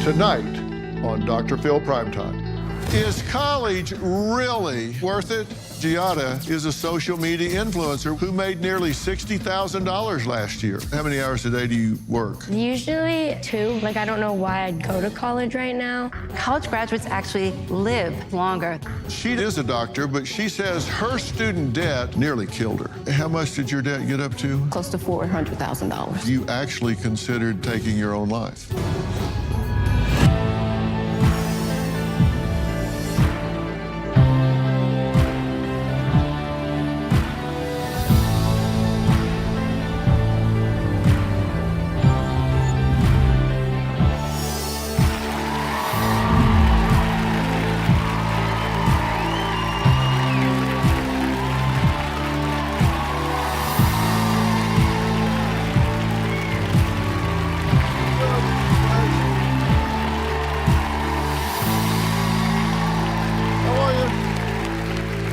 tonight on Dr. Phil Primetime. Is college really worth it? Giada is a social media influencer who made nearly $60,000 last year. How many hours a day do you work? Usually 2. I don't know why I'd go to college right now. College graduates actually live longer. She is a doctor, but she says her student debt nearly killed her. How much did your debt get up to? Close to $400,000. You actually considered taking your own life.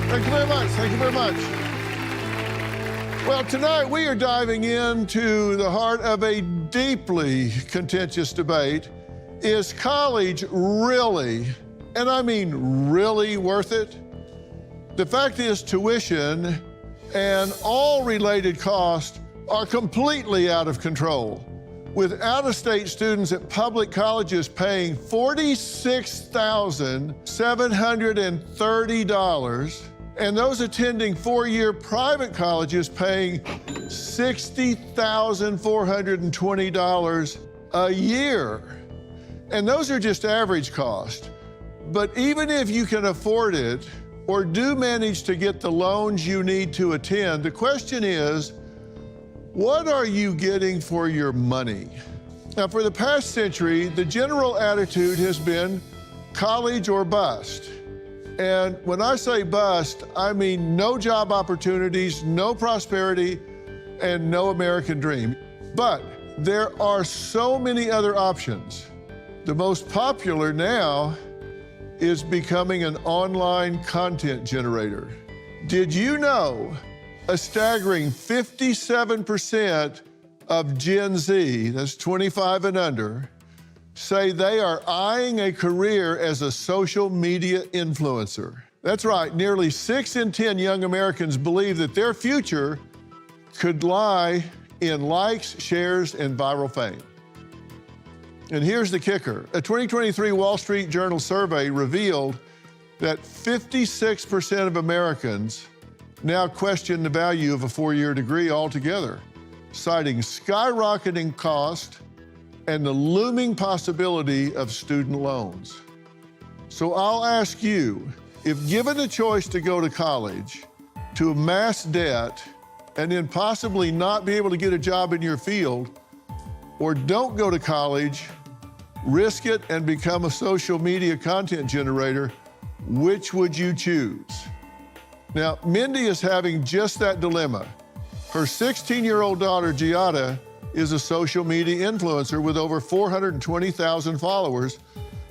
Thank you very much. Thank you very much. Well, tonight we are diving into the heart of a deeply contentious debate. Is college really, and I mean really, worth it? The fact is, tuition and all related costs are completely out of control, with out-of-state students at public colleges paying $46,730, and those attending four-year private colleges paying $60,420 a year. And those are just average costs. But even if you can afford it or do manage to get the loans you need to attend, the question is, what are you getting for your money? Now, for the past century, the general attitude has been college or bust. And when I say bust, I mean no job opportunities, no prosperity, and no American dream. But there are so many other options. The most popular now is becoming an online content generator. Did you know a staggering 57% of Gen Z, that's 25 and under, say they are eyeing a career as a social media influencer? That's right, nearly 6 in 10 young Americans believe that their future could lie in likes, shares, and viral fame. And here's the kicker. A 2023 Wall Street Journal survey revealed that 56% of Americans now question the value of a four-year degree altogether, citing skyrocketing cost and the looming possibility of student loans. So I'll ask you, if given a choice to go to college, to amass debt, and then possibly not be able to get a job in your field, or don't go to college, risk it and become a social media content generator, which would you choose? Now, Mindy is having just that dilemma. Her 16-year-old daughter, Giada, is a social media influencer with over 420,000 followers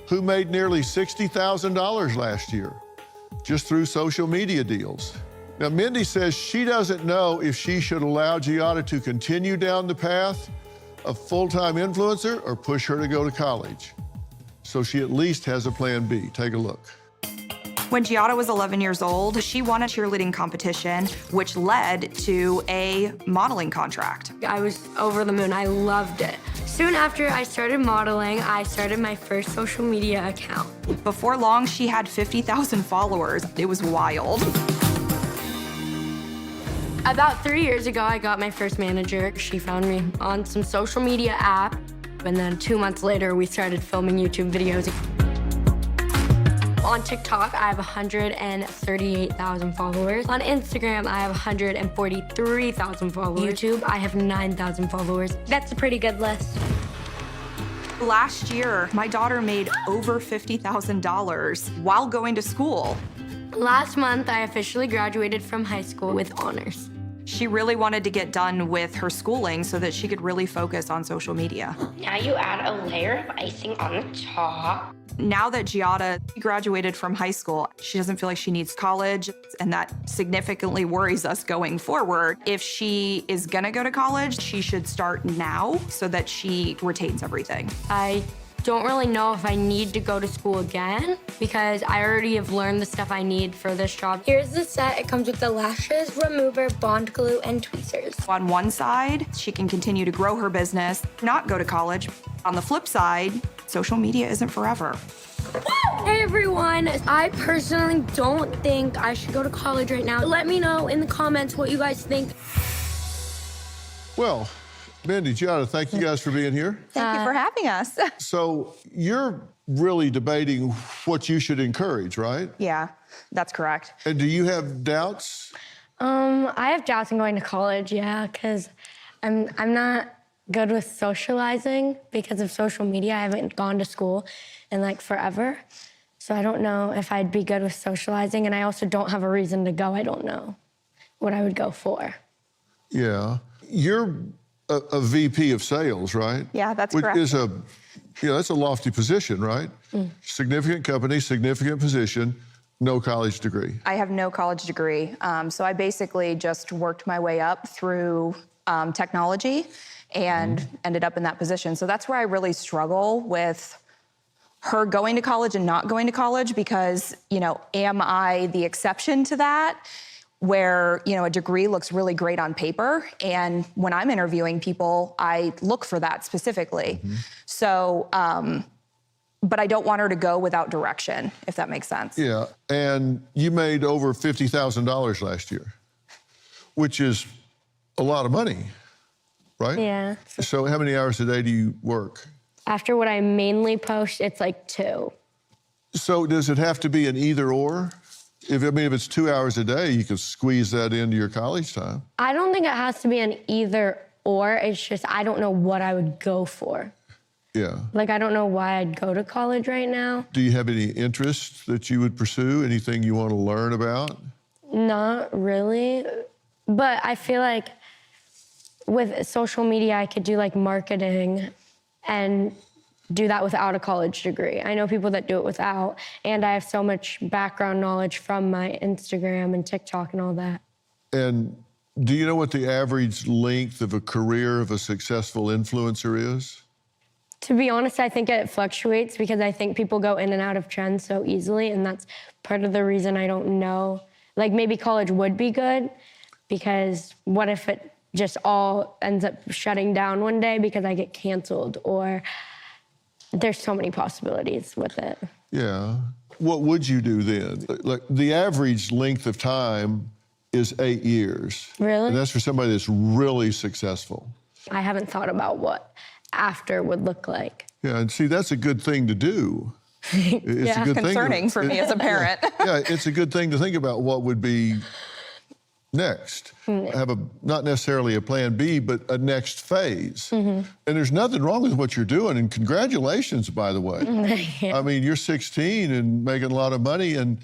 who made nearly $60,000 last year just through social media deals. Now, Mindy says she doesn't know if she should allow Giada to continue down the path of full-time influencer or push her to go to college. So she at least has a plan B. Take a look. When Giada was 11 years old, she won a cheerleading competition, which led to a modeling contract. I was over the moon. I loved it. Soon after I started modeling, I started my first social media account. Before long, she had 50,000 followers. It was wild. About 3 years ago, I got my first manager. She found me on some social media app, and then 2 months later, we started filming YouTube videos. On TikTok, I have 138,000 followers. On Instagram, I have 143,000 followers. YouTube, I have 9,000 followers. That's a pretty good list. Last year, my daughter made over $50,000 while going to school. Last month, I officially graduated from high school with honors. She really wanted to get done with her schooling so that she could really focus on social media. Now you add a layer of icing on the top. Now that Giada graduated from high school, she doesn't feel like she needs college, and that significantly worries us going forward. If she is gonna go to college, she should start now so that she retains everything. I don't really know if I need to go to school again because I already have learned the stuff I need for this job. Here's the set. It comes with the lashes, remover, bond glue, and tweezers. On one side, she can continue to grow her business, not go to college. On the flip side, social media isn't forever. Hey everyone, I personally don't think I should go to college right now. Let me know in the comments what you guys think. Well, Mindy, Gianna, thank you guys for being here. Thank you for having us. So you're really debating what you should encourage, right? Yeah, that's correct. And do you have doubts? I have doubts in going to college, yeah, because I'm not good with socializing because of social media. I haven't gone to school in like forever. So I don't know if I'd be good with socializing, and I also don't have a reason to go. I don't know what I would go for. Yeah. You're a VP of sales, right? Yeah, that's Which correct. is that's a lofty position, right? Significant company, significant position, no college degree. I have no college degree, so I basically just worked my way up through technology and ended up in that position. So that's where I really struggle with her going to college and not going to college because, am I the exception to that? Where, a degree looks really great on paper. And when I'm interviewing people, I look for that specifically. So, but I don't want her to go without direction, if that makes sense. Yeah, and you made over $50,000 last year, which is a lot of money, right? Yeah. So how many hours a day do you work? After what I mainly post, it's like 2. So does it have to be an either or? If it's 2 hours a day, you can squeeze that into your college time. I don't think it has to be an either or. It's just I don't know what I would go for. Yeah. Like, I don't know why I'd go to college right now. Do you have any interests that you would pursue? Anything you want to learn about? Not really. But I feel like with social media, I could do like marketing and do that without a college degree. I know people that do it without, and I have so much background knowledge from my Instagram and TikTok and all that. And do you know what the average length of a career of a successful influencer is? To be honest, I think it fluctuates because I think people go in and out of trends so easily, and that's part of the reason I don't know. Like, maybe college would be good because what if it just all ends up shutting down one day because I get canceled, or there's so many possibilities with it. Yeah. What would you do then? Like, the average length of time is 8 years. Really? And that's for somebody that's really successful. I haven't thought about what after would look like. Yeah, and see, that's a good thing to do. It's Yeah. a good Concerning thing for me as a parent. Yeah, it's a good thing to think about what would be next. Have not necessarily a plan B, but a next phase. And there's nothing wrong with what you're doing, and congratulations, by the way. I mean, you're 16 and making a lot of money and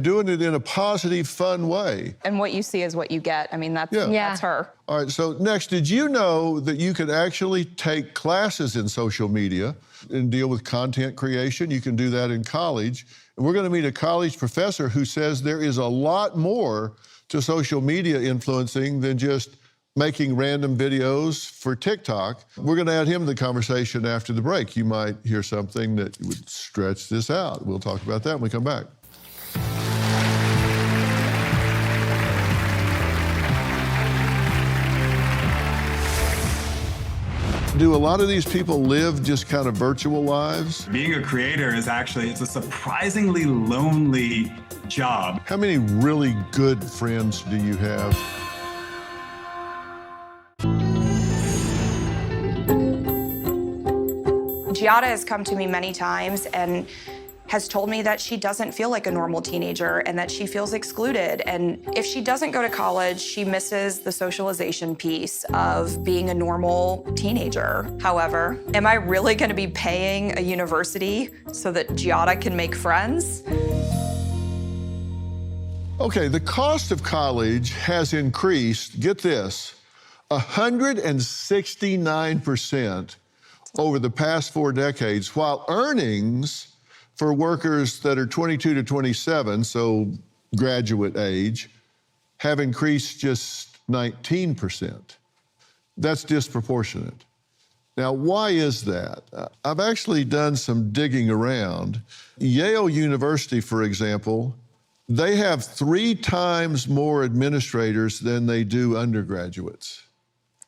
doing it in a positive, fun way. And what you see is what you get. I mean, that's her. All right, so next, did you know that you could actually take classes in social media and deal with content creation? You can do that in college. And we're going to meet a college professor who says there is a lot more to social media influencing than just making random videos for TikTok. We're going to add him to the conversation after the break. You might hear something that would stretch this out. We'll talk about that when we come back. Do a lot of these people live just kind of virtual lives? Being a creator is it's a surprisingly lonely job. How many really good friends do you have? Giada has come to me many times and has told me that she doesn't feel like a normal teenager and that she feels excluded. And if she doesn't go to college, she misses the socialization piece of being a normal teenager. However, am I really gonna be paying a university so that Giada can make friends? Okay, the cost of college has increased, get this, 169% over the past 4 decades, while earnings for workers that are 22 to 27, so graduate age, have increased just 19%. That's disproportionate. Now, why is that? I've actually done some digging around. Yale University, for example, they have 3 times more administrators than they do undergraduates.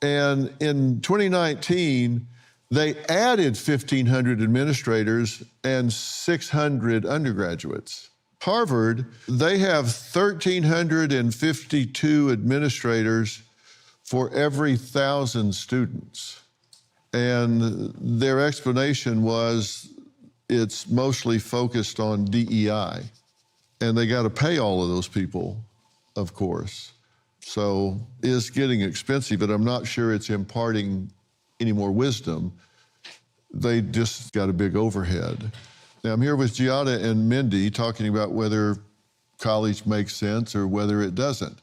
And in 2019, they added 1,500 administrators and 600 undergraduates. Harvard, they have 1,352 administrators for every 1,000 students. And their explanation was it's mostly focused on DEI. And they got to pay all of those people, of course. So it's getting expensive, but I'm not sure it's imparting any more wisdom. They just got a big overhead. Now I'm here with Giada and Mindy talking about whether college makes sense or whether it doesn't.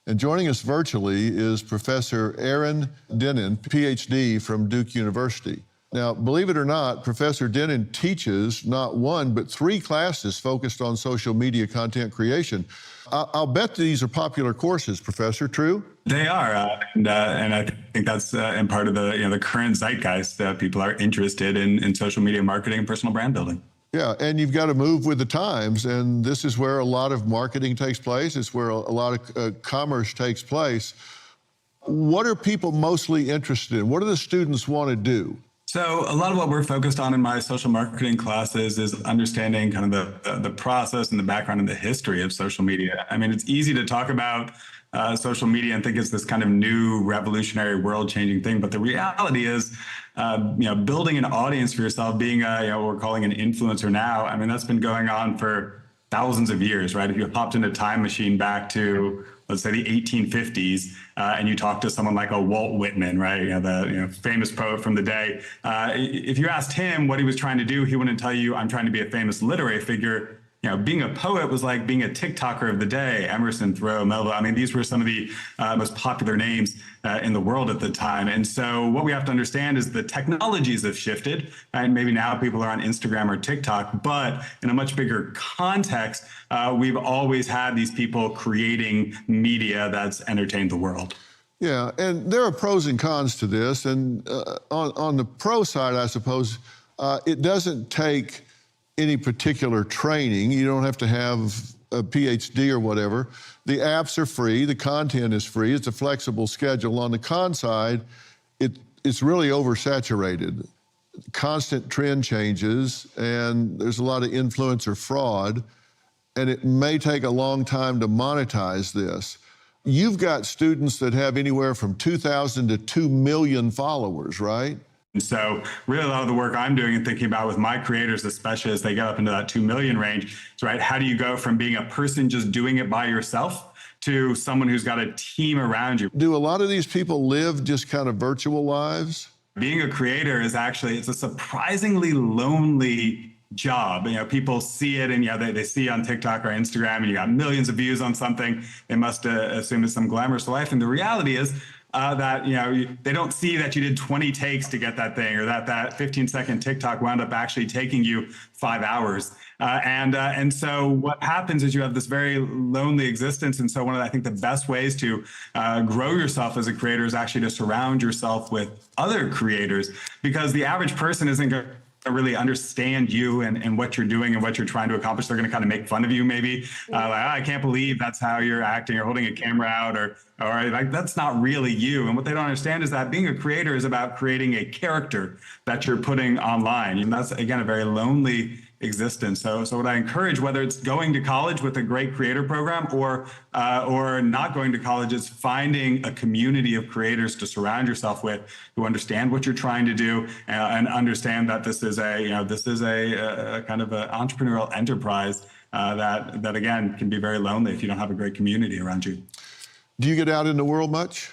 And joining us virtually is Professor Aaron Dennen, PhD from Duke University. Now, believe it or not, Professor Dennen teaches not 1, but 3 classes focused on social media content creation. I'll bet these are popular courses, Professor, true? They are, and I think that's in part of the current zeitgeist that people are interested in social media marketing and personal brand building. Yeah, and you've got to move with the times, and this is where a lot of marketing takes place. It's where a lot of commerce takes place. What are people mostly interested in? What do the students want to do? So a lot of what we're focused on in my social marketing classes is understanding kind of the process and the background and the history of social media. I mean, it's easy to talk about social media and think it's this kind of new revolutionary world-changing thing, but the reality is, building an audience for yourself, being what we're calling an influencer now. I mean, that's been going on for thousands of years, right? If you hopped in a time machine back to, let's say, the 1850s, and you talk to someone like a Walt Whitman, right? The famous poet from the day. If you asked him what he was trying to do, he wouldn't tell you, I'm trying to be a famous literary figure. Being a poet was like being a TikToker of the day. Emerson, Thoreau, Melville. I mean, these were some of the most popular names in the world at the time. And so what we have to understand is the technologies have shifted. And maybe now people are on Instagram or TikTok, but in a much bigger context, we've always had these people creating media that's entertained the world. Yeah, and there are pros and cons to this. And on the pro side, I suppose, it doesn't take any particular training. You don't have to have a PhD or whatever. The apps are free, the content is free, it's a flexible schedule. On the con side, it's really oversaturated. Constant trend changes, and there's a lot of influencer fraud, and it may take a long time to monetize this. You've got students that have anywhere from 2,000 to 2 million followers, right? And so really a lot of the work I'm doing and thinking about with my creators, especially as they get up into that 2 million range, is right, how do you go from being a person just doing it by yourself to someone who's got a team around you? Do a lot of these people live just kind of virtual lives? Being a creator is actually, it's a surprisingly lonely job. People see it and they see on TikTok or Instagram and you got millions of views on something. They must assume it's some glamorous life. And the reality is, that they don't see that you did 20 takes to get that thing, or that 15-second TikTok wound up actually taking you 5 hours. And so what happens is you have this very lonely existence. And so one of, I think, the best ways to grow yourself as a creator is actually to surround yourself with other creators, because the average person isn't going to really understand you and what you're doing and what you're trying to accomplish. They're going to kind of make fun of you, maybe I can't believe that's how you're acting, or holding a camera out, or like, that's not really you. And what they don't understand is that being a creator is about creating a character that you're putting online. And that's, again, a very lonely existence. So what I encourage, whether it's going to college with a great creator program or not going to college, is finding a community of creators to surround yourself with who understand what you're trying to do and understand that this is a kind of an entrepreneurial enterprise that again can be very lonely if you don't have a great community around you. Do you get out in the world much?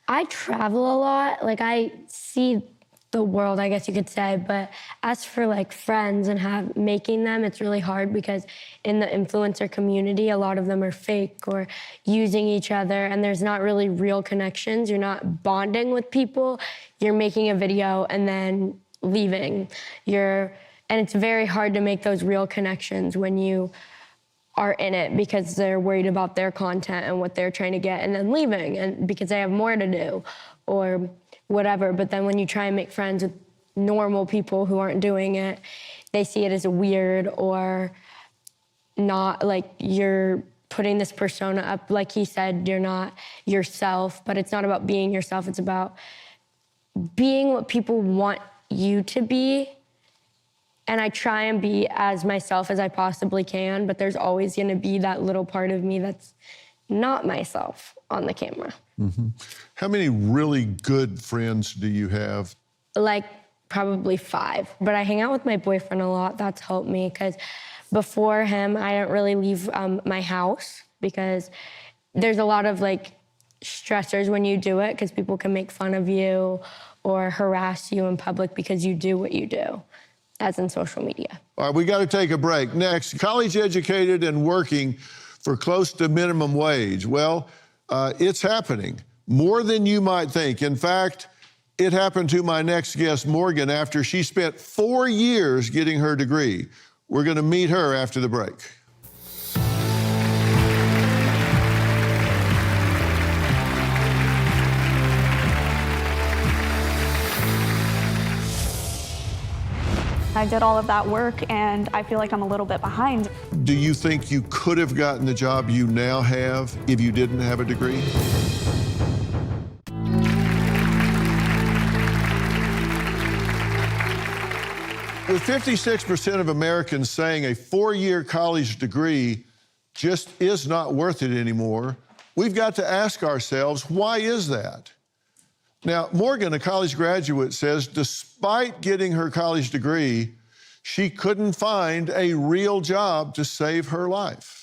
I travel a lot. Like, I see the world, I guess you could say. But as for like friends and making them, it's really hard, because in the influencer community, a lot of them are fake or using each other, and there's not really real connections. You're not bonding with people. You're making a video and then leaving. And it's very hard to make those real connections when you are in it, because they're worried about their content and what they're trying to get and then leaving, and because they have more to do. Or whatever. But then when you try and make friends with normal people who aren't doing it, they see it as weird or not, like you're putting this persona up. Like he said, you're not yourself, but it's not about being yourself. It's about being what people want you to be. And I try and be as myself as I possibly can, but there's always gonna be that little part of me that's not myself on the camera. Mm-hmm. How many really good friends do you have? Like probably 5, but I hang out with my boyfriend a lot. That's helped me because before him, I didn't really leave my house because there's a lot of like stressors when you do it because people can make fun of you or harass you in public because you do what you do, as in social media. All right, we got to take a break. Next, college educated and working for close to minimum wage. Well, it's happening more than you might think. In fact, it happened to my next guest, Morgan, after she spent 4 years getting her degree. We're going to meet her after the break. I did all of that work and I feel like I'm a little bit behind. Do you think you could have gotten the job you now have if you didn't have a degree? With 56% of Americans saying a 4-year college degree just is not worth it anymore, we've got to ask ourselves, why is that? Now, Morgan, a college graduate, says despite getting her college degree, she couldn't find a real job to save her life.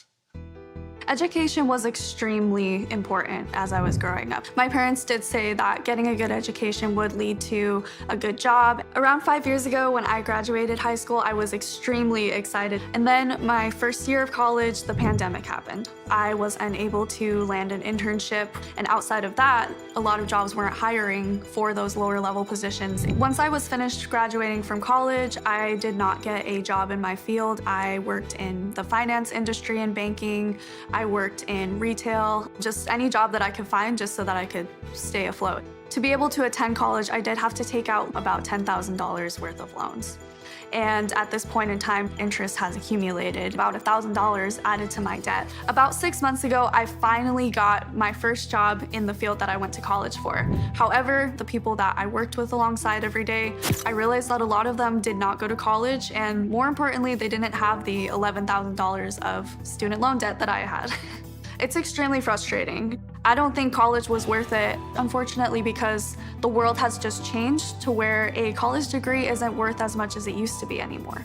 Education was extremely important as I was growing up. My parents did say that getting a good education would lead to a good job. Around 5 years ago, when I graduated high school, I was extremely excited. And then my first year of college, the pandemic happened. I was unable to land an internship, and outside of that, a lot of jobs weren't hiring for those lower level positions. Once I was finished graduating from college, I did not get a job in my field. I worked in the finance industry and banking. I worked in retail, just any job that I could find just so that I could stay afloat. To be able to attend college, I did have to take out about $10,000 worth of loans. And at this point in time, interest has accumulated, about $1,000 added to my debt. About 6 months ago, I finally got my first job in the field that I went to college for. However, the people that I worked with alongside every day, I realized that a lot of them did not go to college, and more importantly, they didn't have the $11,000 of student loan debt that I had. It's extremely frustrating. I don't think college was worth it, unfortunately, because the world has just changed to where a college degree isn't worth as much as it used to be anymore.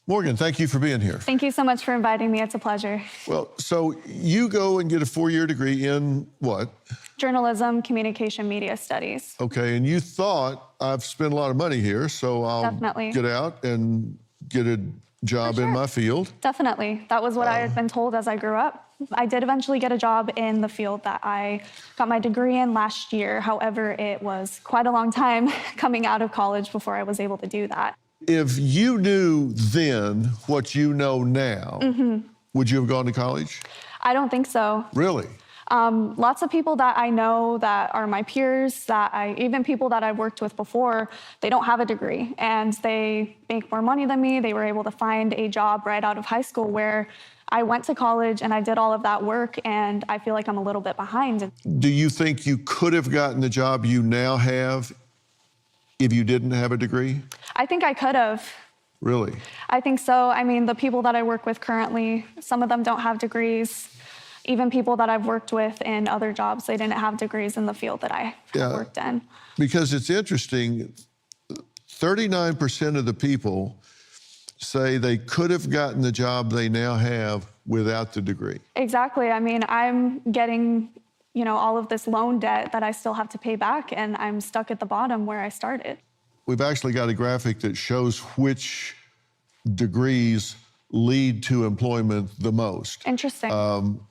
Morgan, thank you for being here. Thank you so much for inviting me. It's a pleasure. Well, so you go and get a 4-year degree in what? Journalism, communication, media studies. Okay, and you thought, I've spent a lot of money here, so I'll Definitely. get out and get a job For in sure. my field. Definitely. That was what I had been told as I grew up. I did eventually get a job in the field that I got my degree in last year. However, it was quite a long time coming out of college before I was able to do that. If you knew then what you know now, would you have gone to college? I don't think so. Really? Lots of people that I know that are my peers, even people that I've worked with before, they don't have a degree and they make more money than me. They were able to find a job right out of high school where I went to college and I did all of that work, and I feel like I'm a little bit behind. Do you think you could have gotten the job you now have if you didn't have a degree? I think I could have. Really? I think so. I mean, the people that I work with currently, some of them don't have degrees. Even people that I've worked with in other jobs, they didn't have degrees in the field that I worked in. Because it's interesting, 39% of the people say they could have gotten the job they now have without the degree. Exactly. I mean, I'm getting, all of this loan debt that I still have to pay back, and I'm stuck at the bottom where I started. We've actually got a graphic that shows which degrees lead to employment the most. Interesting.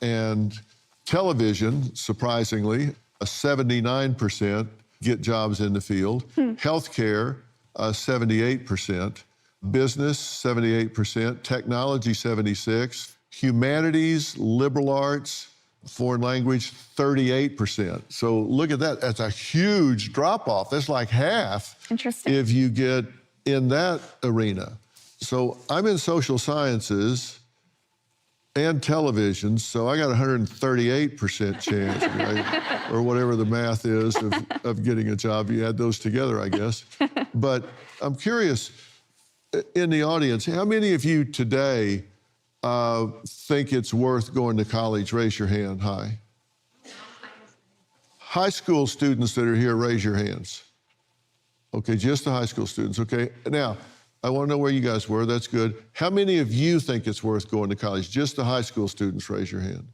And television, surprisingly, 79% get jobs in the field. Healthcare, 78%. Business, 78%. Technology, 76%. Humanities, liberal arts, Foreign language, 38%. So look at that. That's a huge drop off. That's like half. Interesting. If you get in that arena. So I'm in social sciences and television, so I got 138% chance, right? Or whatever the math is of getting a job. You add those together, I guess. But I'm curious, in the audience, how many of you today think it's worth going to college? Raise your hand high. High school students that are here, raise your hands. Okay, just the high school students, okay? Now, I want to know where you guys were, that's good. How many of you think it's worth going to college? Just the high school students, raise your hand.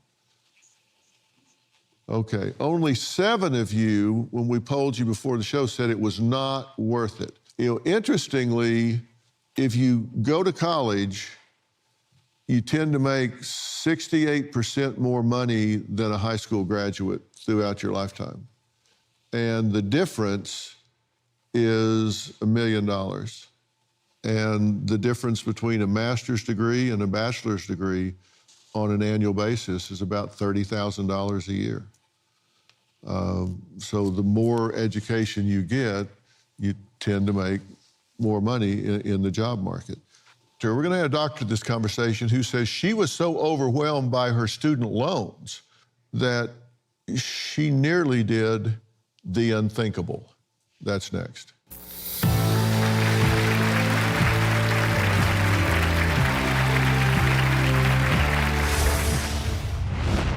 Okay, only 7 of you, when we polled you before the show, said it was not worth it. You know, interestingly, if you go to college, you tend to make 68% more money than a high school graduate throughout your lifetime. And the difference is $1 million. And the difference between a master's degree and a bachelor's degree on an annual basis is about $30,000 a year. So the more education you get, you tend to make more money in the job market. We're going to have a doctor this conversation who says she was so overwhelmed by her student loans that she nearly did the unthinkable. That's next.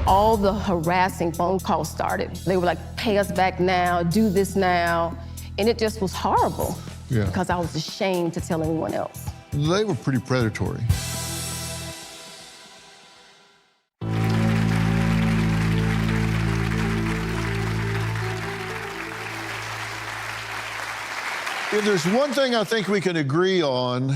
All the harassing phone calls started. They were like, pay us back now, do this now. And it just was horrible because I was ashamed to tell anyone else. They were pretty predatory. If there's one thing I think we can agree on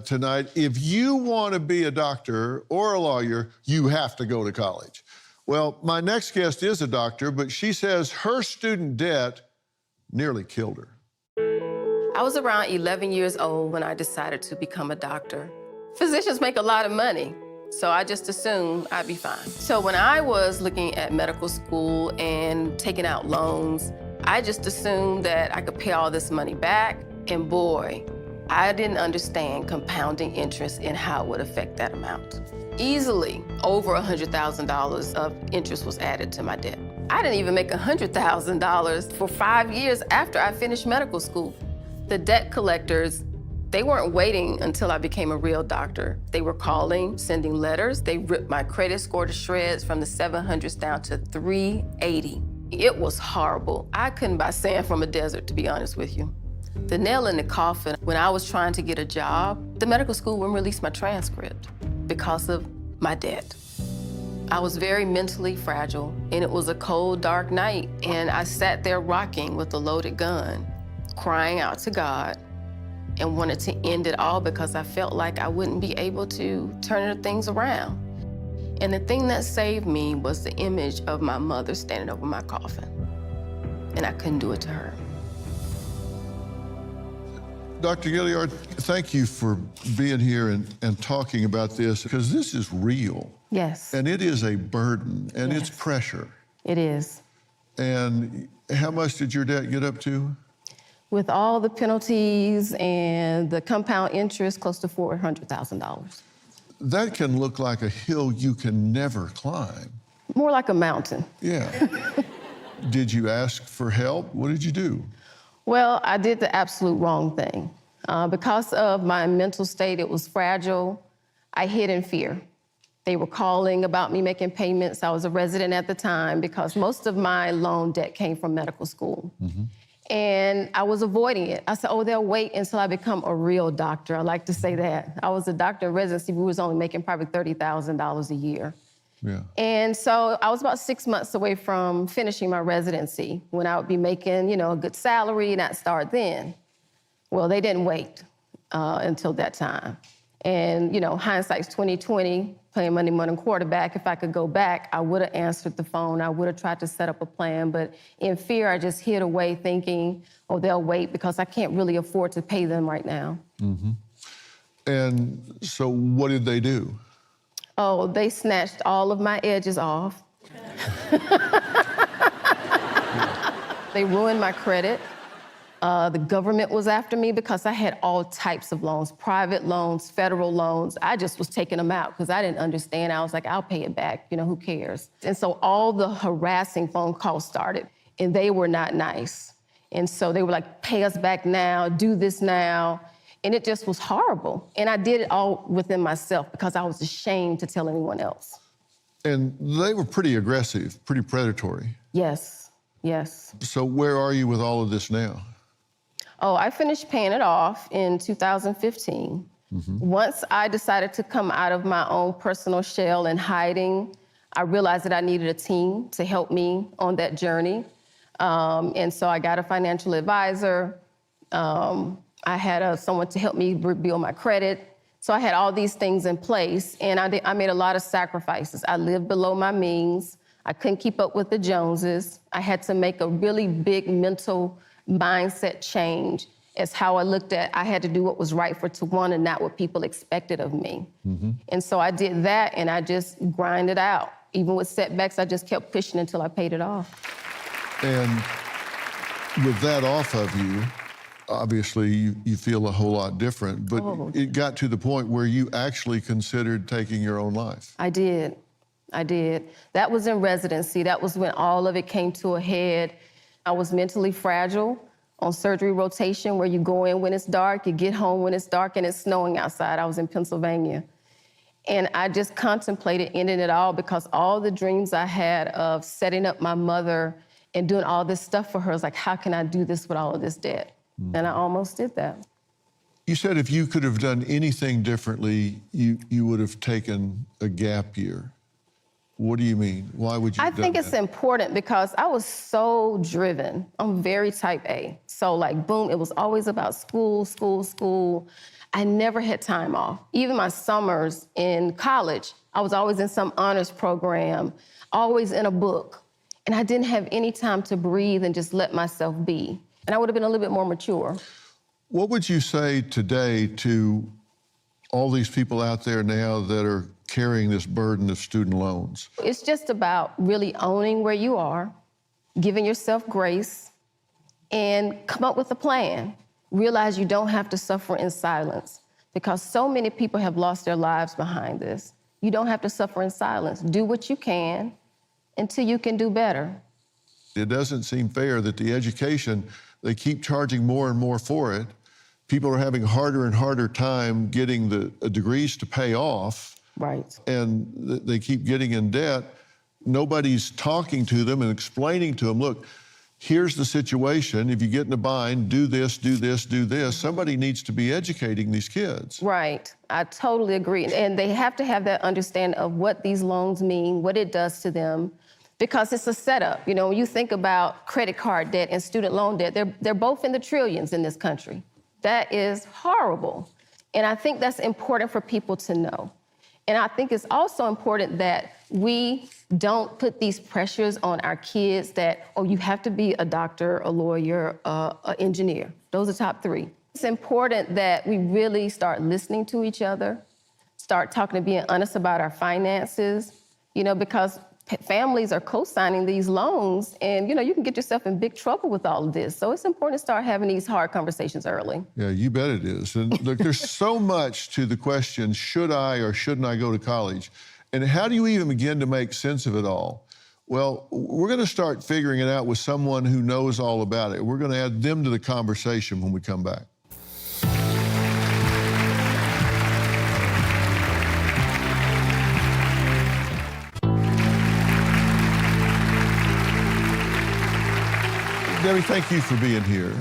tonight, if you want to be a doctor or a lawyer, you have to go to college. Well, my next guest is a doctor, but she says her student debt nearly killed her. I was around 11 years old when I decided to become a doctor. Physicians make a lot of money, so I just assumed I'd be fine. So when I was looking at medical school and taking out loans, I just assumed that I could pay all this money back, and boy, I didn't understand compounding interest and how it would affect that amount. Easily over $100,000 of interest was added to my debt. I didn't even make $100,000 for 5 years after I finished medical school. The debt collectors, they weren't waiting until I became a real doctor. They were calling, sending letters. They ripped my credit score to shreds from the 700s down to 380. It was horrible. I couldn't buy sand from a desert, to be honest with you. The nail in the coffin, when I was trying to get a job, the medical school wouldn't release my transcript because of my debt. I was very mentally fragile, and it was a cold, dark night, and I sat there rocking with a loaded gun, crying out to God, and wanted to end it all because I felt like I wouldn't be able to turn things around. And the thing that saved me was the image of my mother standing over my coffin, and I couldn't do it to her. Dr. Gilliard, thank you for being here and talking about this, because this is real. Yes. And it is a burden, and it's pressure. It is. And how much did your debt get up to? With all the penalties and the compound interest, close to $400,000. That can look like a hill you can never climb. More like a mountain. Yeah. Did you ask for help? What did you do? Well, I did the absolute wrong thing. Because of my mental state, it was fragile. I hid in fear. They were calling about me making payments. I was a resident at the time because most of my loan debt came from medical school. Mm-hmm. And I was avoiding it. I said, oh, they'll wait until I become a real doctor. I like to say that. I was a doctor in residency. We was only making probably $30,000 a year. Yeah. And so I was about 6 months away from finishing my residency when I would be making, a good salary, and I'd start then. Well, they didn't wait until that time. And, hindsight's 20/20, playing Monday morning quarterback. If I could go back, I would have answered the phone. I would have tried to set up a plan. But in fear, I just hid away thinking, oh, they'll wait because I can't really afford to pay them right now. Mm-hmm. And so what did they do? Oh, they snatched all of my edges off. They ruined my credit. The government was after me because I had all types of loans, private loans, federal loans. I just was taking them out because I didn't understand. I was like, I'll pay it back, who cares? And so all the harassing phone calls started, and they were not nice. And so they were like, pay us back now, do this now. And it just was horrible. And I did it all within myself because I was ashamed to tell anyone else. And they were pretty aggressive, pretty predatory. Yes, yes. So where are you with all of this now? Oh, I finished paying it off in 2015. Once I decided to come out of my own personal shell and hiding, I realized that I needed a team to help me on that journey. And so I got a financial advisor. I had someone to help me rebuild my credit. So I had all these things in place, and I made a lot of sacrifices. I lived below my means. I couldn't keep up with the Joneses. I had to make a really big mental mindset change as how I looked at, I had to do what was right for Tawana and not what people expected of me. And so I did that, and I just grinded out. Even with setbacks, I just kept pushing until I paid it off. And with that off of you, obviously you feel a whole lot different, but it got to the point where you actually considered taking your own life. I did. That was in residency. That was when all of it came to a head. I was mentally fragile on surgery rotation, where you go in when it's dark, you get home when it's dark and it's snowing outside. I was in Pennsylvania. And I just contemplated ending it all because all the dreams I had of setting up my mother and doing all this stuff for her, I was like, how can I do this with all of this debt? And I almost did that. You said if you could have done anything differently, you would have taken a gap year. What do you mean? Why would you have done I think it's important because I was so driven. I'm very type A. So like, boom, it was always about school, school, school. I never had time off. Even my summers in college, I was always in some honors program, always in a book. And I didn't have any time to breathe and just let myself be. And I would have been a little bit more mature. What would you say today to all these people out there now that are carrying this burden of student loans? It's just about really owning where you are, giving yourself grace, and come up with a plan. Realize you don't have to suffer in silence because so many people have lost their lives behind this. You don't have to suffer in silence. Do what you can until you can do better. It doesn't seem fair that the education, they keep charging more and more for it. People are having harder and harder time getting the degrees to pay off. Right. And they keep getting in debt. Nobody's talking to them and explaining to them, look, here's the situation. If you get in a bind, do this, do this, do this. Somebody needs to be educating these kids. Right. I totally agree. And they have to have that understanding of what these loans mean, what it does to them, because it's a setup. When you think about credit card debt and student loan debt, they're both in the trillions in this country. That is horrible. And I think that's important for people to know. And I think it's also important that we don't put these pressures on our kids that, you have to be a doctor, a lawyer, an engineer. Those are top three. It's important that we really start listening to each other, start talking and being honest about our finances, because families are co-signing these loans and, you can get yourself in big trouble with all of this. So it's important to start having these hard conversations early. Yeah, you bet it is. And look, there's so much to the question, should I or shouldn't I go to college? And how do you even begin to make sense of it all? Well, we're going to start figuring it out with someone who knows all about it. We're going to add them to the conversation when we come back. Debbie, thank you for being here.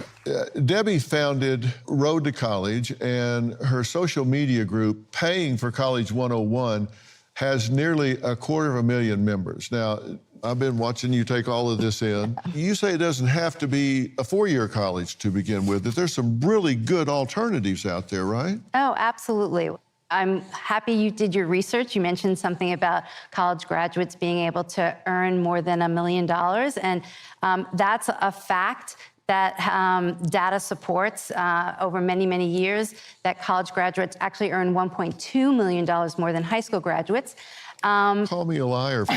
Debbie founded Road to College, and her social media group, Paying for College 101, has nearly 250,000 members. Now, I've been watching you take all of this in. You say it doesn't have to be a four-year college to begin with, that there's some really good alternatives out there, right? Oh, absolutely. I'm happy you did your research. You mentioned something about college graduates being able to earn more than $1 million. And that's a fact that data supports over many, many years, that college graduates actually earn $1.2 million more than high school graduates. Call me a liar for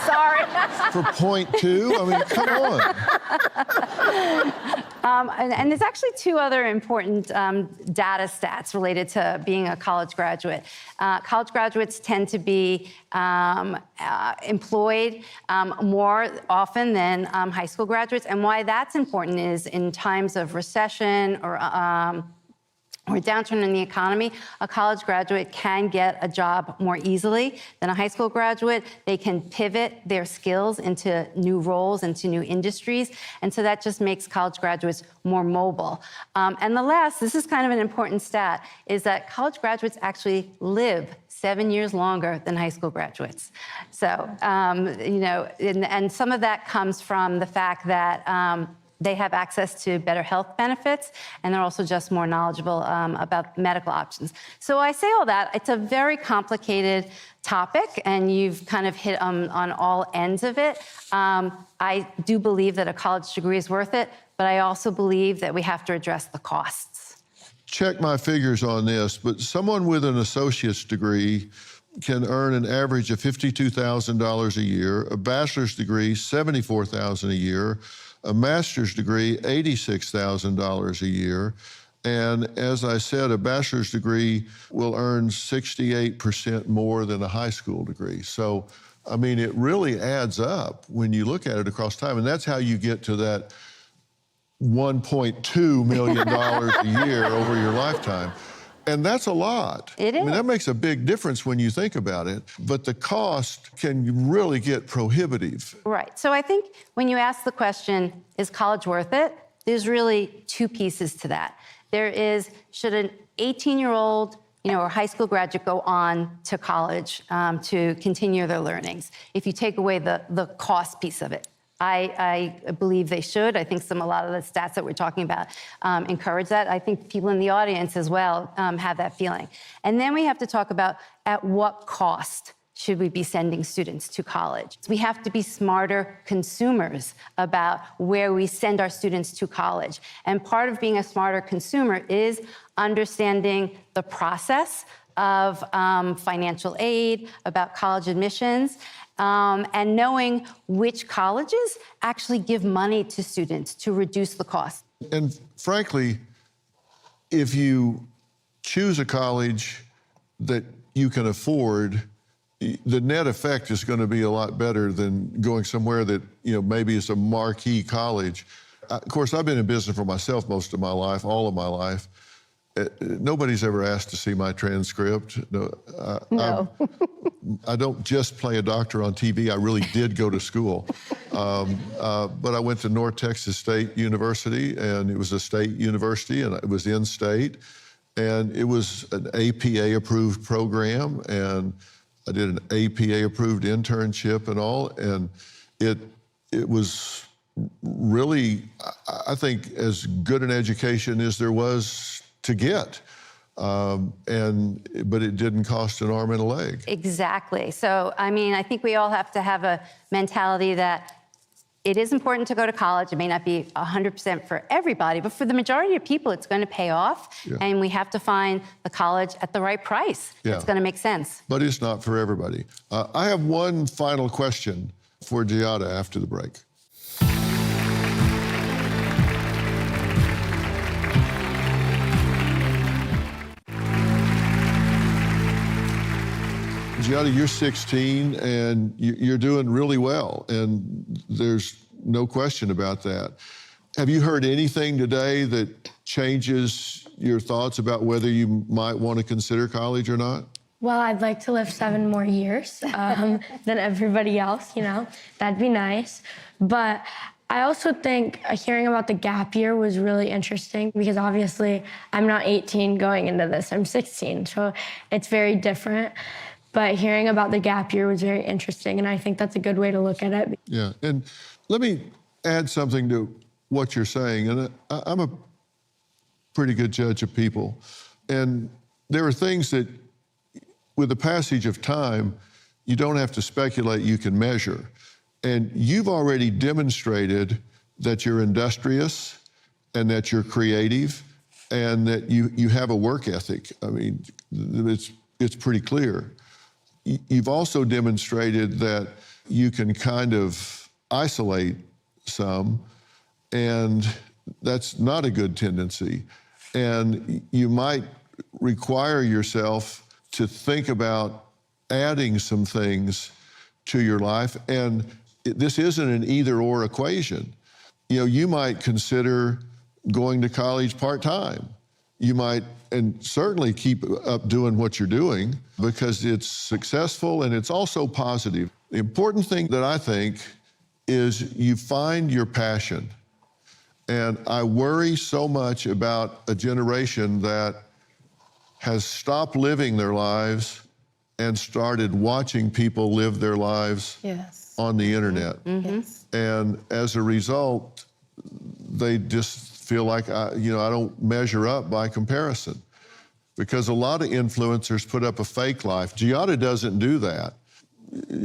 Sorry. For 0.2? I mean, come on. And there's actually two other important data stats related to being a college graduate. College graduates tend to be employed more often than high school graduates. And why that's important is in times of recession or downturn in the economy, a college graduate can get a job more easily than a high school graduate. They can pivot their skills into new roles, into new industries. And so that just makes college graduates more mobile. And the last, this is kind of an important stat, is that college graduates actually live 7 years longer than high school graduates. So, and some of that comes from the fact that they have access to better health benefits, and they're also just more knowledgeable about medical options. So I say all that. It's a very complicated topic, and you've kind of hit on all ends of it. I do believe that a college degree is worth it, but I also believe that we have to address the costs. Check my figures on this, but someone with an associate's degree can earn an average of $52,000 a year, a bachelor's degree, $74,000 a year, a master's degree, $86,000 a year. And as I said, a bachelor's degree will earn 68% more than a high school degree. So, I mean, it really adds up when you look at it across time. And that's how you get to that $1.2 million a year over your lifetime. And that's a lot. It is. I mean, that makes a big difference when you think about it, but the cost can really get prohibitive. Right. So I think when you ask the question, is college worth it? There's really two pieces to that. There is, should an 18-year-old, or high school graduate go on to college to continue their learnings? If you take away the cost piece of it. I believe they should. I think a lot of the stats that we're talking about encourage that. I think people in the audience as well have that feeling. And then we have to talk about at what cost should we be sending students to college. We have to be smarter consumers about where we send our students to college. And part of being a smarter consumer is understanding the process of financial aid, about college admissions, and knowing which colleges actually give money to students to reduce the cost. And frankly, if you choose a college that you can afford, the net effect is going to be a lot better than going somewhere that, maybe is a marquee college. Of course, I've been in business for myself most of my life, all of my life. Nobody's ever asked to see my transcript. No. I don't just play a doctor on TV. I really did go to school. But I went to North Texas State University, and it was a state university, and it was in-state. And it was an APA-approved program, and I did an APA-approved internship and all. And it was really, I think, as good an education as there was to get. But it didn't cost an arm and a leg. Exactly. So, I think we all have to have a mentality that it is important to go to college. It may not be 100% for everybody, but for the majority of people, it's going to pay off. Yeah. And we have to find the college at the right price. Yeah. It's going to make sense. But it's not for everybody. I have one final question for Giada after the break. Giada, you're 16 and you're doing really well, and there's no question about that. Have you heard anything today that changes your thoughts about whether you might want to consider college or not? Well, I'd like to live 7 more years than everybody else, That'd be nice. But I also think hearing about the gap year was really interesting because obviously I'm not 18 going into this, I'm 16, so it's very different. But hearing about the gap year was very interesting, and I think that's a good way to look at it. Yeah, and let me add something to what you're saying. And I'm a pretty good judge of people. And there are things that, with the passage of time, you don't have to speculate, you can measure. And you've already demonstrated that you're industrious and that you're creative and that you have a work ethic. I mean, it's pretty clear. You've also demonstrated that you can kind of isolate some, and that's not a good tendency. And you might require yourself to think about adding some things to your life. And this isn't an either-or equation. You know, you might consider going to college part-time. You might, and certainly keep up doing what you're doing because it's successful and it's also positive. The important thing that I think is you find your passion. And I worry so much about a generation that has stopped living their lives and started watching people live their lives on the internet. And as a result, they just feel like, I don't measure up by comparison. Because a lot of influencers put up a fake life. Giada doesn't do that.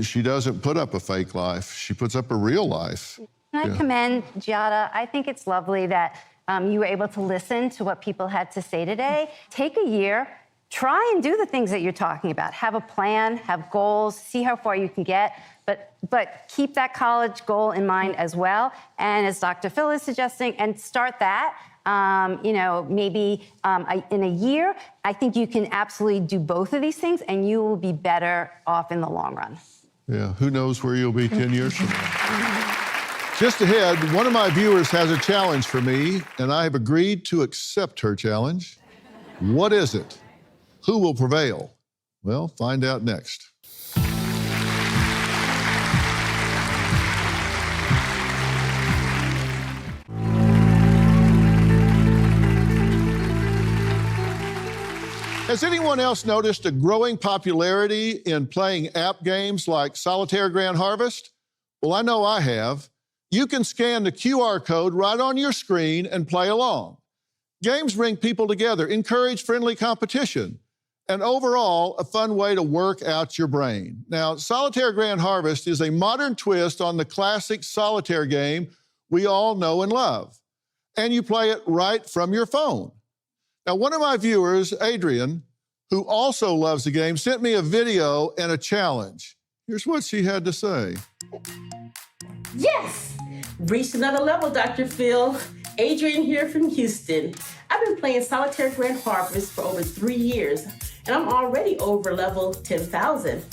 She doesn't put up a fake life. She puts up a real life. Can I commend Giada? I think it's lovely that you were able to listen to what people had to say today. Take a year, try and do the things that you're talking about. Have a plan, have goals, see how far you can get, but keep that college goal in mind as well. And as Dr. Phil is suggesting, and start that. Maybe in a year, I think you can absolutely do both of these things and you will be better off in the long run. Yeah, who knows where you'll be 10 years from now. Just ahead, one of my viewers has a challenge for me, and I have agreed to accept her challenge. What is it? Who will prevail? Well, find out next. Has anyone else noticed a growing popularity in playing app games like Solitaire Grand Harvest? Well, I know I have. You can scan the QR code right on your screen and play along. Games bring people together, encourage friendly competition, and overall, a fun way to work out your brain. Now, Solitaire Grand Harvest is a modern twist on the classic solitaire game we all know and love. And you play it right from your phone. Now, one of my viewers, Adrian, who also loves the game, sent me a video and a challenge. Here's what she had to say. Yes! Reached another level, Dr. Phil. Adrian here from Houston. I've been playing Solitaire Grand Harvest for over 3 years, and I'm already over level 10,000.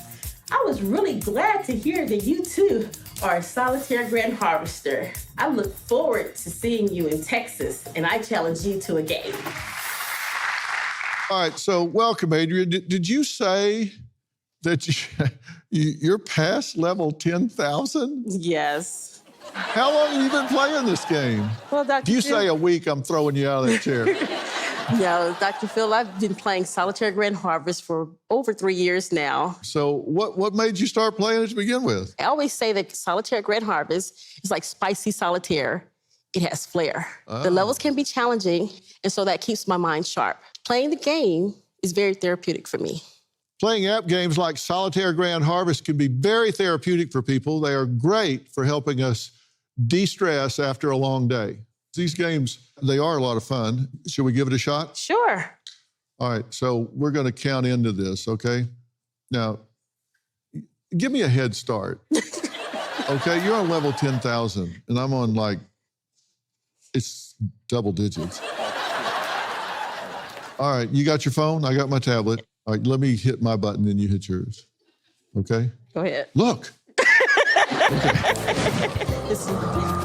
I was really glad to hear that you too are a Solitaire Grand Harvester. I look forward to seeing you in Texas, and I challenge you to a game. All right, so welcome, Adrian. Did you say that you're past level 10,000? Yes. How long have you been playing this game? Well, Dr. If you Phil, say a week, I'm throwing you out of that chair. No, Dr. Phil, I've been playing Solitaire Grand Harvest for over 3 years now. So what made you start playing it to begin with? I always say that Solitaire Grand Harvest is like spicy solitaire. It has flair. The levels can be challenging, and so that keeps my mind sharp. Playing the game is very therapeutic for me. Playing app games like Solitaire Grand Harvest can be very therapeutic for people. They are great for helping us de-stress after a long day. These games, they are a lot of fun. Should we give it a shot? Sure. All right, so we're going to count into this, okay? Now, give me a head start. Okay, you're on level 10,000, and I'm on it's double digits. All right, you got your phone? I got my tablet. All right, let me hit my button, then you hit yours. Okay? Go ahead. Look. Okay.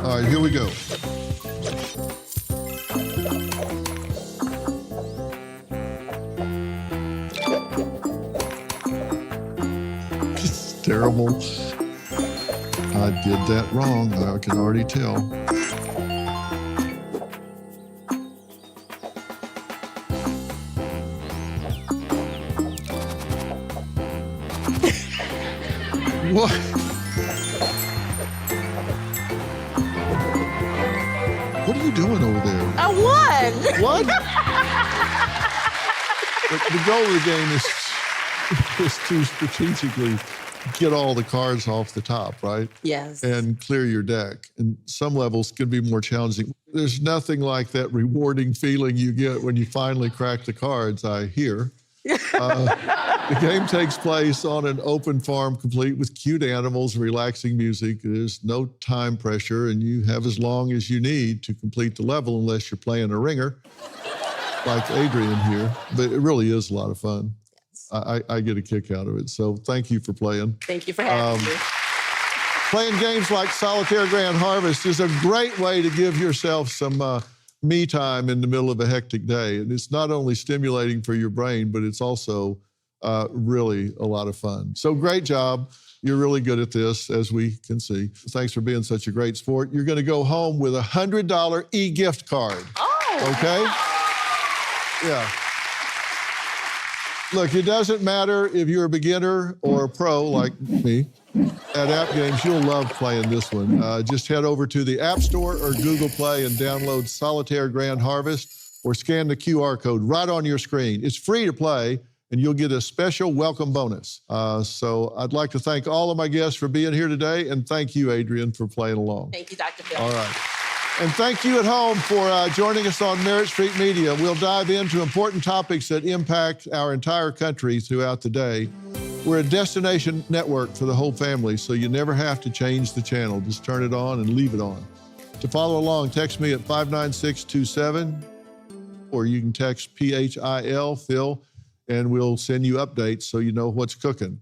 All right, here we go. This is terrible. I did that wrong. I can already tell. What? What are you doing over there? I won! What? The goal of the game is to strategically get all the cards off the top, right? Yes. And clear your deck. And some levels can be more challenging. There's nothing like that rewarding feeling you get when you finally crack the cards, I hear. The game takes place on an open farm complete with cute animals, relaxing music. There's no time pressure, and you have as long as you need to complete the level unless you're playing a ringer, like Adrian here. But it really is a lot of fun. I get a kick out of it. So thank you for playing. Thank you for having me. Playing games like Solitaire Grand Harvest is a great way to give yourself some me time in the middle of a hectic day. And it's not only stimulating for your brain, but it's also really a lot of fun. So great job. You're really good at this, as we can see. Thanks for being such a great sport. You're going to go home with a $100 e-gift card. Oh. Okay? Yeah. Look, it doesn't matter if you're a beginner or a pro like me. At App Games, you'll love playing this one. Just head over to the App Store or Google Play and download Solitaire Grand Harvest or scan the QR code right on your screen. It's free to play, and you'll get a special welcome bonus. So I'd like to thank all of my guests for being here today, and thank you, Adrian, for playing along. Thank you, Dr. Phil. All right. And thank you at home for joining us on Merit Street Media. We'll dive into important topics that impact our entire country throughout the day. We're a destination network for the whole family, so you never have to change the channel. Just turn it on and leave it on. To follow along, text me at 59627, or you can text PHIL, Phil, and we'll send you updates so you know what's cooking.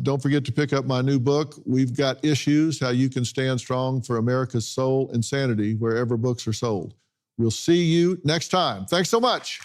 Don't forget to pick up my new book, We've Got Issues, How You Can Stand Strong for America's Soul and Sanity, wherever books are sold. We'll see you next time. Thanks so much.